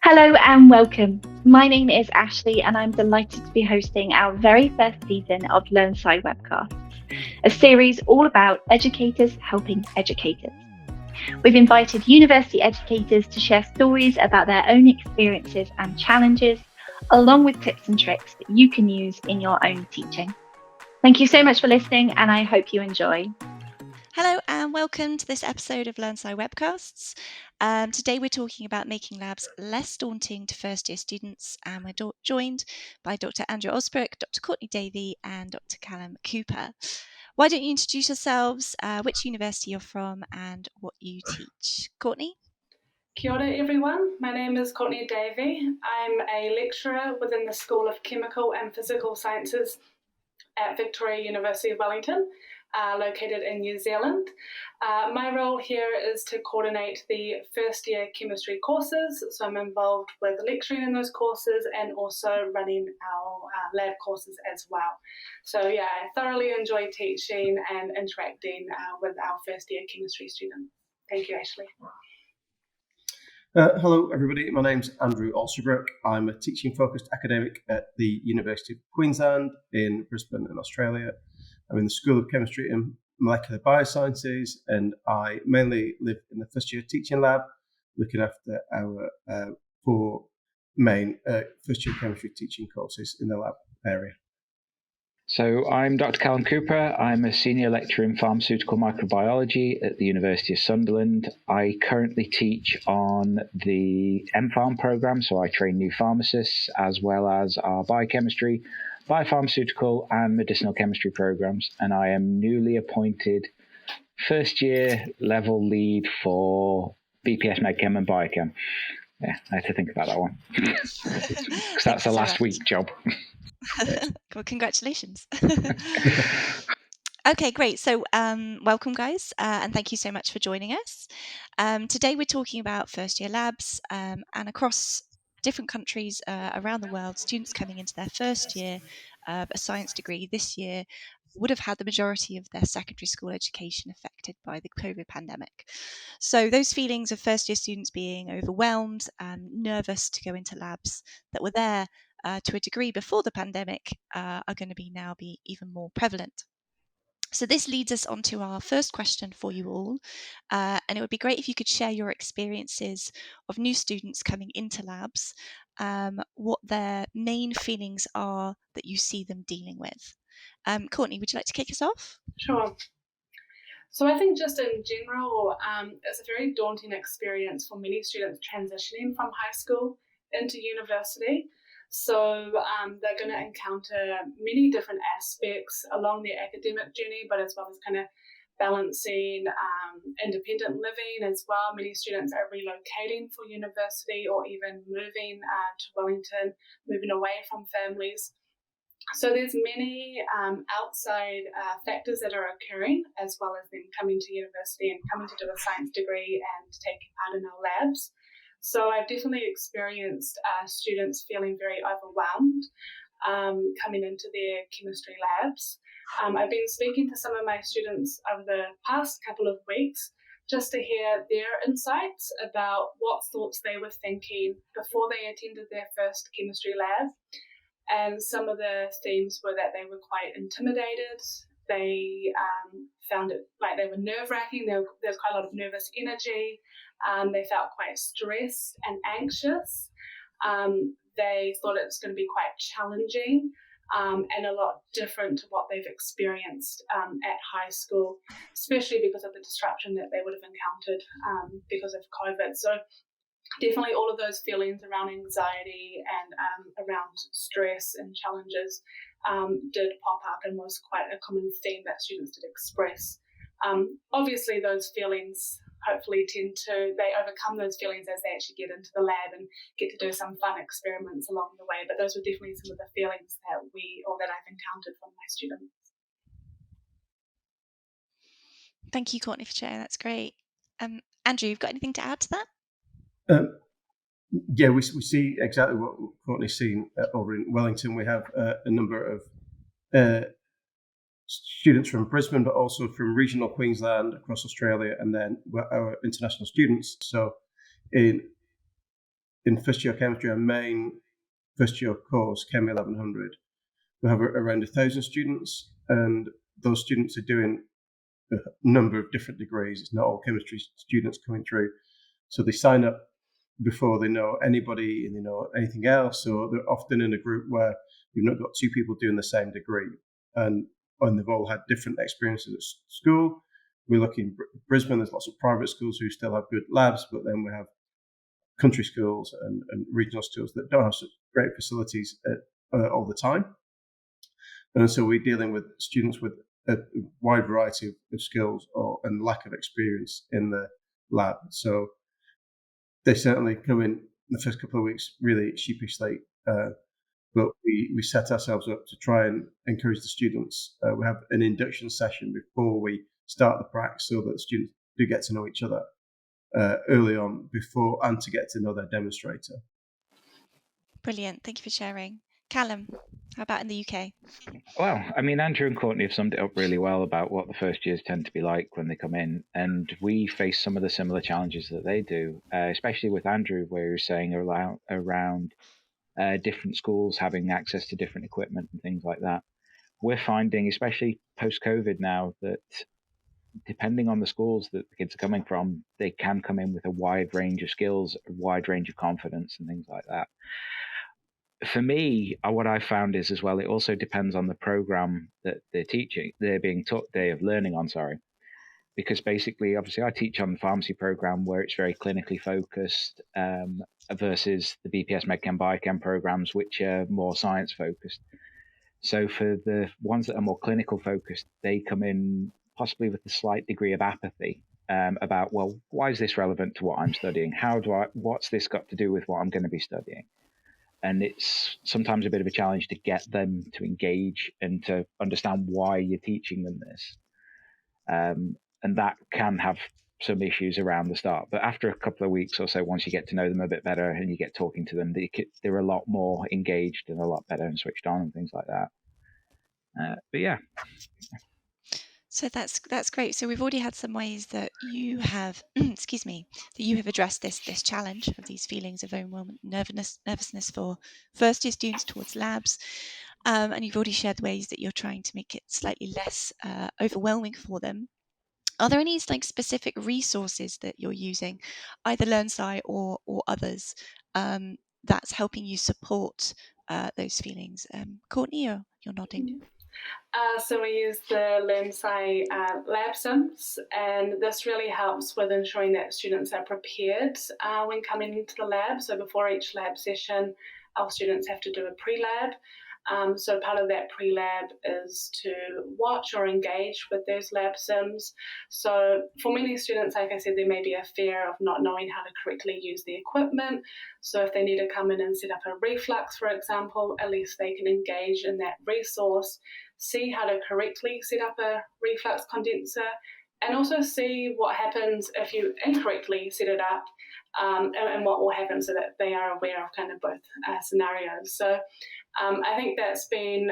Hello and welcome. My name is Ashleigh and I'm delighted to be hosting our very first season of LearnSci Webcasts, a series all about educators helping educators. We've invited university educators to share stories about their own experiences and challenges, along with tips and tricks that you can use in your own teaching. Thank you so much for listening and I hope you enjoy. Hello and welcome to this episode of LearnSci Webcasts. Today we're talking about making labs less daunting to first year students, and we're joined by Dr. Andrew Allsebrook, Dr. Courtney Davy and Dr. Callum Cooper. Why don't you introduce yourselves, which university you're from and what you teach? Courtney? Kia ora everyone, my name is Courtney Davy. I'm a lecturer within the School of Chemical and Physical Sciences at Victoria University of Wellington, located in New Zealand. My role here is to coordinate the first year chemistry courses, so I'm involved with lecturing in those courses and also running our lab courses as well. So yeah, I thoroughly enjoy teaching and interacting with our first year chemistry students. Thank you, Ashleigh. Hello everybody, my name's Andrew Allsebrook. I'm a teaching-focused academic at the University of Queensland in Brisbane in Australia. I'm in the School of Chemistry and Molecular Biosciences, and I mainly live in the first year teaching lab, looking after our four main first year chemistry teaching courses in the lab area. So I'm Dr. Callum Cooper. I'm a senior lecturer in pharmaceutical microbiology at the University of Sunderland. I currently teach on the MPharm program, so I train new pharmacists, as well as our biochemistry, biopharmaceutical and medicinal chemistry programs. And I am newly appointed first year level lead for BPS MedChem and Biochem. Yeah, I had to think about that one because that's a last week job. Well, congratulations. Okay, great. So welcome, guys, and thank you so much for joining us. Today we're talking about first year labs, and across different countries around the world, students coming into their first year of a science degree this year would have had the majority of their secondary school education affected by the COVID pandemic. So those feelings of first year students being overwhelmed and nervous to go into labs that were there to a degree before the pandemic are going to now be even more prevalent. So this leads us on to our first question for you all, and it would be great if you could share your experiences of new students coming into labs, what their main feelings are that you see them dealing with. Courtney, would you like to kick us off? Sure. So I think just in general, it's a very daunting experience for many students transitioning from high school into university. So they're going to encounter many different aspects along their academic journey, but as well as kind of balancing independent living as well. Many students are relocating for university or even moving to Wellington, moving away from families. So there's many outside factors that are occurring, as well as them coming to university and coming to do a science degree and taking part in our labs. So I've definitely experienced students feeling very overwhelmed coming into their chemistry labs. I've been speaking to some of my students over the past couple of weeks just to hear their insights about what thoughts they were thinking before they attended their first chemistry lab. And some of the themes were that they were quite intimidated. They found it like they were nerve-wracking. There was quite a lot of nervous energy. They felt quite stressed and anxious. They thought it was going to be quite challenging and a lot different to what they've experienced at high school, especially because of the disruption that they would have encountered because of COVID. So definitely all of those feelings around anxiety and around stress and challenges did pop up and was quite a common theme that students did express. Obviously, those feelings hopefully they overcome those feelings as they actually get into the lab and get to do some fun experiments along the way. But those were definitely some of the feelings that I've encountered from my students. Thank you, Courtney, for sharing. That's great. Andrew, you've got anything to add to that? Yeah, we see exactly what Courtney's seen over in Wellington. We have a number of students from Brisbane, but also from regional Queensland across Australia, and then our international students. So in in first year chemistry, our main first year course, Chem 1100, we have around 1,000 students, and those students are doing a number of different degrees. It's not all chemistry students coming through. So they sign up before they know anybody and they know anything else. So they're often in a group where you've not got two people doing the same degree, and they've all had different experiences at school. We look in Brisbane, there's lots of private schools who still have good labs, but then we have country schools and regional schools that don't have such great facilities all the time. And so we're dealing with students with a wide variety of skills and lack of experience in the lab. So they certainly come in the first couple of weeks really sheepishly, but we set ourselves up to try and encourage the students. We have an induction session before we start the prac so that the students do get to know each other early on before and to get to know their demonstrator. Brilliant. Thank you for sharing. Callum, how about in the UK? Well, I mean, Andrew and Courtney have summed it up really well about what the first years tend to be like when they come in. And we face some of the similar challenges that they do, especially with Andrew, where you're saying around different schools having access to different equipment and things like that. We're finding, especially post-COVID now, that depending on the schools that the kids are coming from, they can come in with a wide range of skills, a wide range of confidence and things like that. For me, what I found is as well, it also depends on the program that they're being taught, day of learning on, because basically, obviously, I teach on the pharmacy program where it's very clinically focused versus the BPS MedChem Biochem programs, which are more science focused. So for the ones that are more clinical focused, they come in possibly with a slight degree of apathy about, well, why is this relevant to what I'm studying? What's this got to do with what I'm going to be studying? And it's sometimes a bit of a challenge to get them to engage and to understand why you're teaching them this. And that can have some issues around the start. But after a couple of weeks or so, once you get to know them a bit better and you get talking to them, they're a lot more engaged and a lot better and switched on and things like that. But yeah. So that's great. So we've already had some ways that you have, excuse me, that you have addressed this challenge of these feelings of overwhelm, nervousness for first year students towards labs, and you've already shared the ways that you're trying to make it slightly less overwhelming for them. Are there any specific resources that you're using, either LearnSci or others, that's helping you support those feelings? Courtney, you're nodding. So we use the LearnSci lab sims, and this really helps with ensuring that students are prepared when coming into the lab. So before each lab session, our students have to do a pre-lab. So part of that pre-lab is to watch or engage with those lab sims. So for many students, like I said, there may be a fear of not knowing how to correctly use the equipment. So if they need to come in and set up a reflux, for example, at least they can engage in that resource, see how to correctly set up a reflux condenser, and also see what happens if you incorrectly set it up, and what will happen, so that they are aware of kind of both scenarios. So I think that's been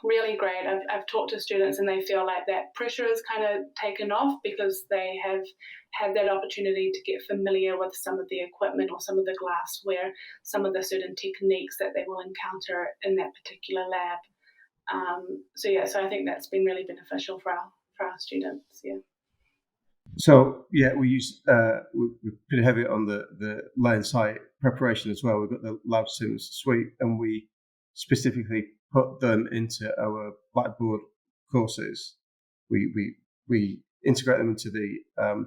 really great. I've talked to students and they feel like that pressure is kind of taken off because they have had that opportunity to get familiar with some of the equipment or some of the glassware, some of the certain techniques that they will encounter in that particular lab. So I think that's been really beneficial for our students. Yeah. So we use we're pretty heavy on the LearnSci preparation as well. We've got the Lab Sims suite, and we specifically put them into our Blackboard courses. We integrate them into the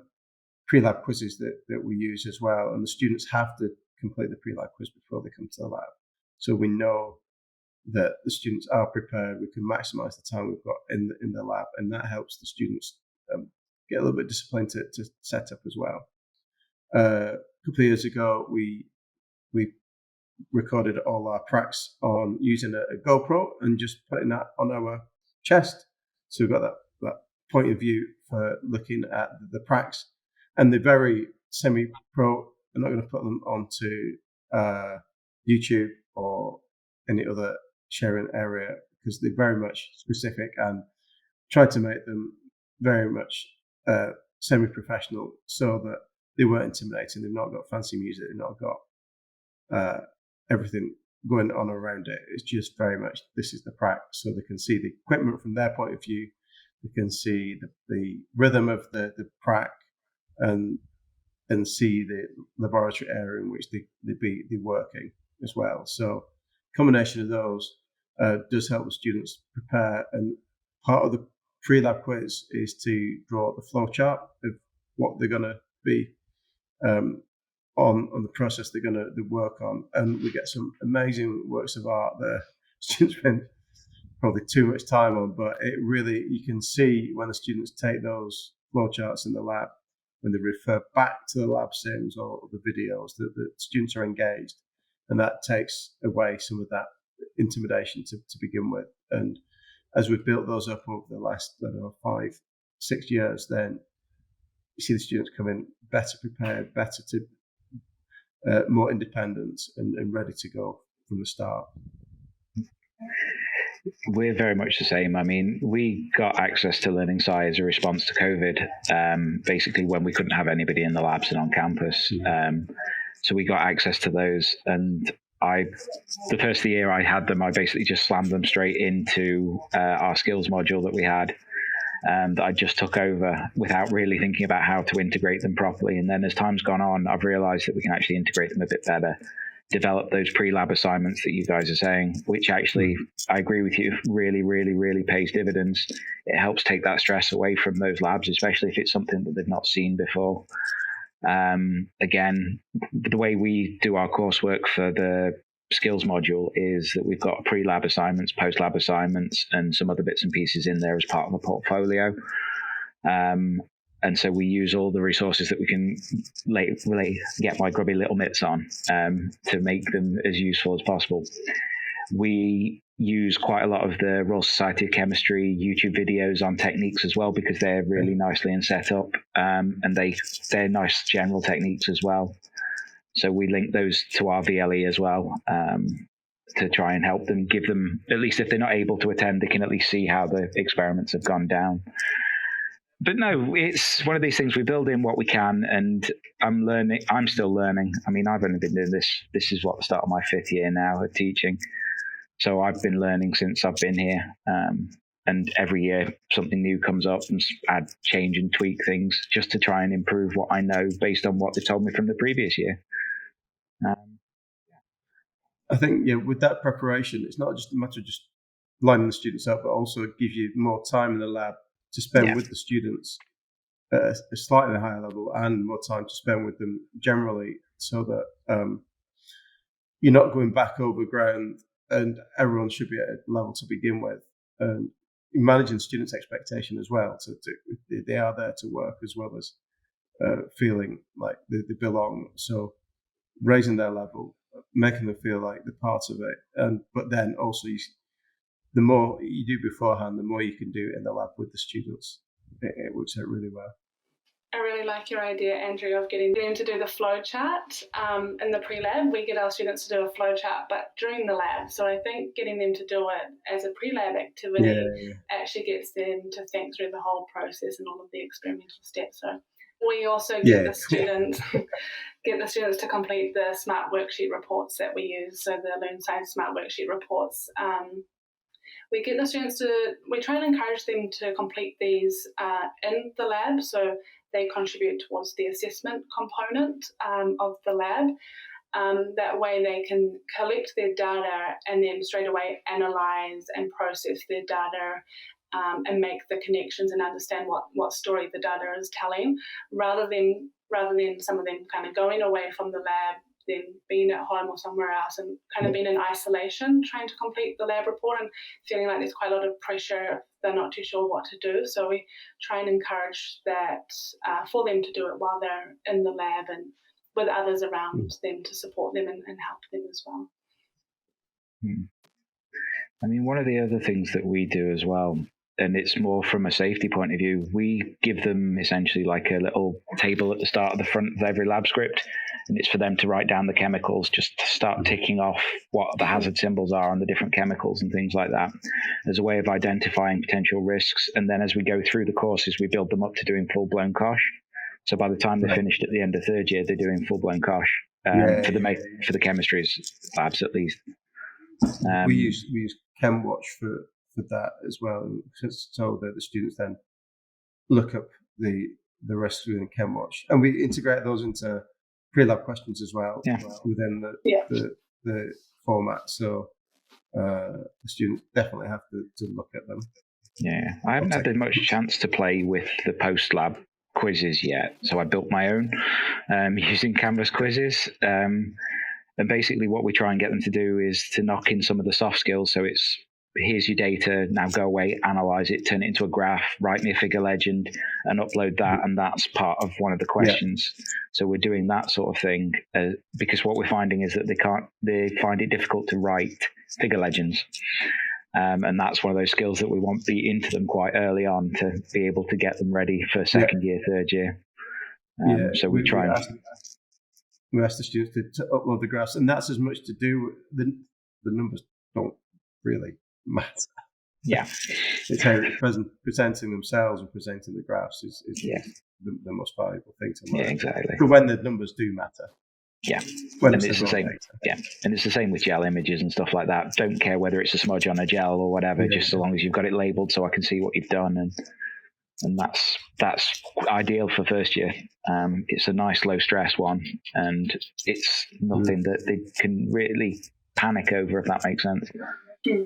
pre-lab quizzes that we use as well, and the students have to complete the pre-lab quiz before they come to the lab. So we know that the students are prepared. We can maximize the time we've got in the lab, and that helps the students get a little bit disciplined to set up as well. A couple of years ago, we recorded all our pracs on using a GoPro and just putting that on our chest. So we've got that point of view for looking at the pracs. And they're very semi-pro. I'm not going to put them onto YouTube or any other sharing area because they're very much specific, and try to make them very much semi-professional so that they weren't intimidating. They've not got fancy music. They've not got everything going on around it. It's just very much, this is the practice. So they can see the equipment from their point of view. They can see the rhythm of the prac and see the laboratory area in which they're working as well. So combination of those does help the students prepare. And part of the pre-lab quiz is to draw the flow chart of what they're going to be on the process they're going to work on. And we get some amazing works of art there. Students spend probably too much time on, but it really, you can see when the students take those flow charts in the lab, when they refer back to the lab sims or the videos, that the students are engaged. And that takes away some of that intimidation to begin with. And as we've built those up over the last, 5-6 years, then you see the students come in better prepared, better to more independent and ready to go from the start. We're very much the same. I mean, we got access to LearnSci as a response to COVID, basically when we couldn't have anybody in the labs and on campus. So we got access to those. And the first year I had them, I basically just slammed them straight into our skills module that we had, that I just took over without really thinking about how to integrate them properly. And then as time's gone on, I've realized that we can actually integrate them a bit better, develop those pre-lab assignments that you guys are saying, which actually, I agree with you, really, really, really pays dividends. It helps take that stress away from those labs, especially if it's something that they've not seen before. Again, the way we do our coursework for the skills module is that we've got pre-lab assignments, post-lab assignments, and some other bits and pieces in there as part of a portfolio. And so we use all the resources that we can really get my grubby little mitts on to make them as useful as possible. We use quite a lot of the Royal Society of Chemistry YouTube videos on techniques as well, because they're really nicely and set up, and they're nice general techniques as well. So we link those to our VLE as well, to try and help them, give them, at least if they're not able to attend, they can at least see how the experiments have gone down. But no, it's one of these things, we build in what we can, and I'm still learning. I mean, I've only been doing this is what the start of my 5th year now of teaching. So I've been learning since I've been here. And every year something new comes up and add, change and tweak things just to try and improve what I know based on what they told me from the previous year. I think, with that preparation, it's not just a matter of just lining the students up, but also it gives you more time in the lab to spend with the students at a slightly higher level, and more time to spend with them generally, so that you're not going back over ground, and everyone should be at a level to begin with. And managing students' expectation as well, they are there to work as well as feeling like they belong. So raising their level, making them feel like they're part of it, but then also the more you do beforehand, the more you can do in the lab with the students. It works out really well. I really like your idea, Andrew, of getting them to do the flow chart in the pre-lab. We get our students to do a flow chart, but during the lab. So I think getting them to do it as a pre-lab activity actually gets them to think through the whole process and all of the experimental steps. So we also get the students to complete the smart worksheet reports that we use. So the LearnSci smart worksheet reports. We get the students we try and encourage them to complete these in the lab, so they contribute towards the assessment component of the lab. That way they can collect their data and then straight away analyze and process their data and make the connections and understand what story the data is telling, rather than some of them kind of going away from the lab, then being at home or somewhere else and kind of being in isolation, trying to complete the lab report and feeling like there's quite a lot of pressure. They're not too sure what to do. So we try and encourage that for them to do it while they're in the lab and with others around them to support them and help them as well. I mean, one of the other things that we do as well, and it's more from a safety point of view, we give them essentially like a little table at the start of the front of every lab script, and it's for them to write down the chemicals, just to start ticking off what the hazard symbols are on the different chemicals and things like that, as a way of identifying potential risks. And then as we go through the courses, we build them up to doing full-blown COSH. So by the time they're finished at the end of 3rd year, they're doing full-blown COSH. for the chemistry labs at least. We use ChemWatch for that as well, so that the students then look up the rest within ChemWatch, and we integrate those into pre-lab questions as well within the format. So the students definitely have to look at them. Yeah, I haven't had much chance to play with the post-lab quizzes yet, so I built my own using Canvas quizzes. And basically what we try and get them to do is to knock in some of the soft skills. So it's, here's your data, now go away, analyze it, turn it into a graph, write me a figure legend and upload that. And that's part of one of the questions. Yeah. So we're doing that sort of thing because what we're finding is that they find it difficult to write figure legends. And that's one of those skills that we want beat into them quite early on to be able to get them ready for second year, third year. So we try we ask the students to upload the graphs, and that's as much to do with the numbers don't really matter. Yeah. It's how presenting themselves and presenting the graphs is the most valuable thing to learn. Yeah, exactly. But when the numbers do matter. Yeah. When and it's the same. Data. Yeah. And it's the same with gel images and stuff like that. Don't care whether it's a smudge on a gel or whatever, just so long as you've got it labeled so I can see what you've done, and that's ideal for first year. It's a nice low stress one, and it's nothing that they can really panic over, if that makes sense.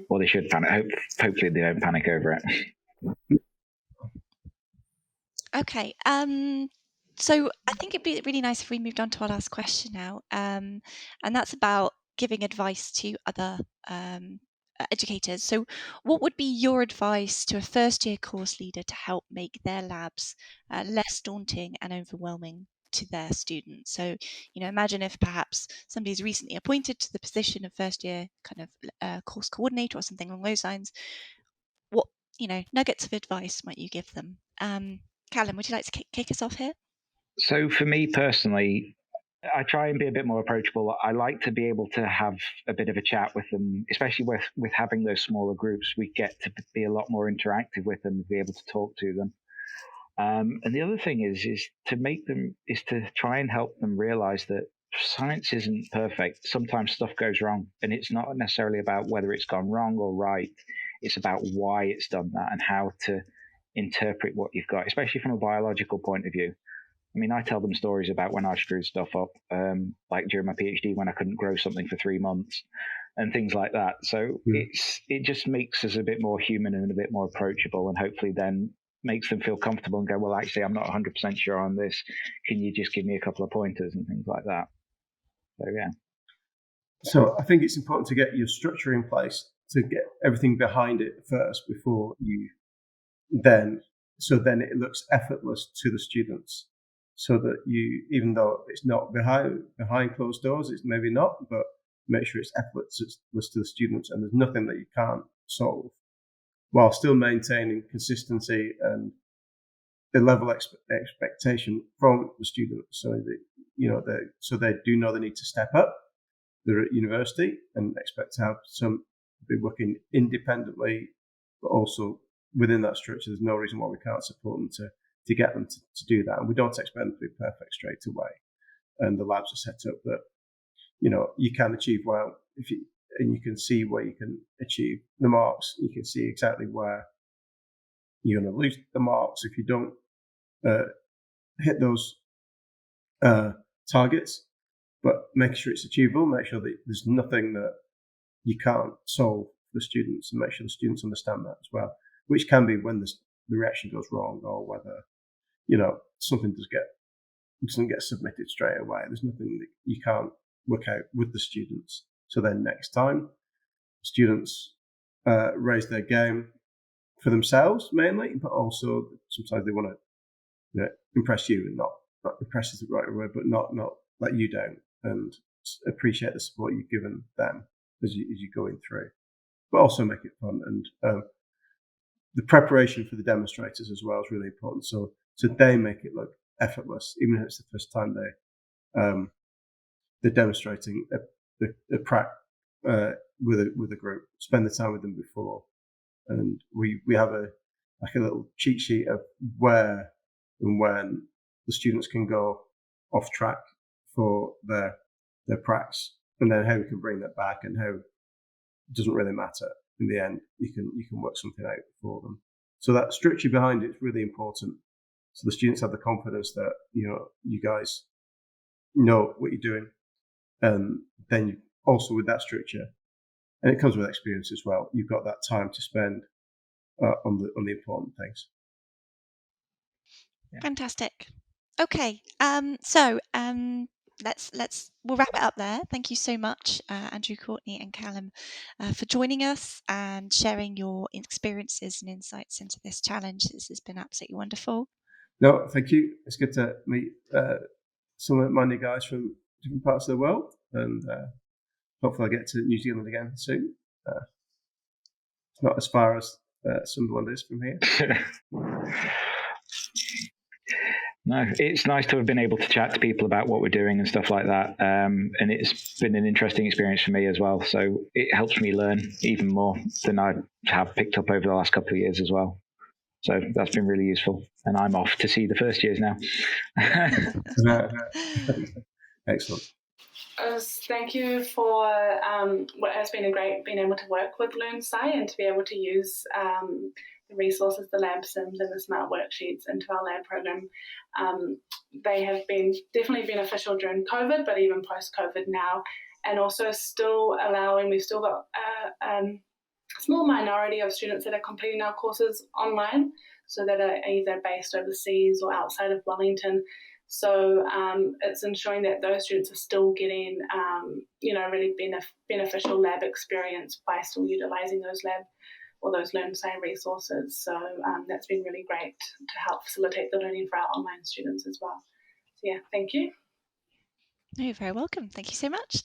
Or they should panic. Hopefully they don't panic over it. Okay. So I think it'd be really nice if we moved on to our last question now, and that's about giving advice to other educators. So what would be your advice to a first year course leader to help make their labs less daunting and overwhelming to their students? So, imagine if perhaps somebody's recently appointed to the position of first year kind of course coordinator or something along those lines. What, nuggets of advice might you give them? Callum, would you like to kick us off here? So for me personally, I try and be a bit more approachable. I like to be able to have a bit of a chat with them, especially with having those smaller groups. We get to be a lot more interactive with them, be able to talk to them. And the other thing is to try and help them realize that science isn't perfect. Sometimes stuff goes wrong, and it's not necessarily about whether it's gone wrong or right. It's about why it's done that and how to interpret what you've got, especially from a biological point of view. I mean, I tell them stories about when I screwed stuff up, like during my PhD when I couldn't grow something for 3 months and things like that. So it just makes us a bit more human and a bit more approachable, and hopefully then makes them feel comfortable and go, well, actually, I'm not 100% sure on this. Can you just give me a couple of pointers and things like that? So, yeah. So I think it's important to get your structure in place, to get everything behind it first before you then it looks effortless to the students. So that you, even though it's not behind closed doors, it's maybe not, but make sure it's effortless to the students, and there's nothing that you can't solve, while still maintaining consistency and the level of expectation from the students, so that so they do know they need to step up. They're at university and expect to have be working independently, but also within that structure. There's no reason why we can't support them to get them to do that. And we don't expect them to be perfect straight away. And the labs are set up that, you can achieve well and you can see where you can achieve the marks. You can see exactly where you're going to lose the marks if you don't hit those targets, but make sure it's achievable, make sure that there's nothing that you can't solve for the students, and make sure the students understand that as well, which can be when the reaction goes wrong, or whether something doesn't get submitted straight away. There's nothing that you can't work out with the students. So then next time, students raise their game for themselves mainly, but also sometimes they want to impress you, and not impress is the right word, but not let you down, and appreciate the support you've given them as you're going through, but also make it fun. And the preparation for the demonstrators as well is really important. So they make it look effortless, even if it's the first time they're demonstrating a prac with a group. Spend the time with them before, and we have a little cheat sheet of where and when the students can go off track for their their pracs, and then how we can bring that back, and how it doesn't really matter in the end. You can work something out for them. So that structure behind it is really important. So the students have the confidence that you guys know what you're doing, and then you, also with that structure, and it comes with experience as well. You've got that time to spend on the important things. Yeah. Fantastic. Okay, so we'll wrap it up there. Thank you so much, Andrew, Courtney, and Callum, for joining us and sharing your experiences and insights into this challenge. This has been absolutely wonderful. No, thank you. It's good to meet some of my new guys from different parts of the world, and hopefully I'll get to New Zealand again soon. It's not as far as Sunderland is from here. No, it's nice to have been able to chat to people about what we're doing and stuff like that. And it's been an interesting experience for me as well. So it helps me learn even more than I have picked up over the last couple of years as well. So that's been really useful. And I'm off to see the first years now. Excellent. Thank you for what has been being able to work with LearnSci and to be able to use the resources, the lab sims and the smart worksheets into our lab program. They have been definitely beneficial during COVID, but even post-COVID now, and also we've still got a small minority of students that are completing our courses online, so that are either based overseas or outside of Wellington. So it's ensuring that those students are still getting, really beneficial lab experience by still utilising those LearnSci resources. So that's been really great to help facilitate the learning for our online students as well. So yeah, thank you. You're very welcome. Thank you so much.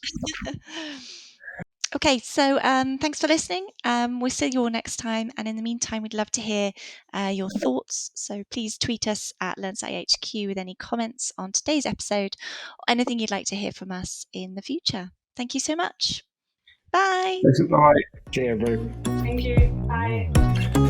Okay, so thanks for listening. We'll see you all next time. And in the meantime, we'd love to hear your thoughts. So please tweet us at LearnSci HQ with any comments on today's episode or anything you'd like to hear from us in the future. Thank you so much. Bye. Bye. See you, everybody. Thank you. Bye.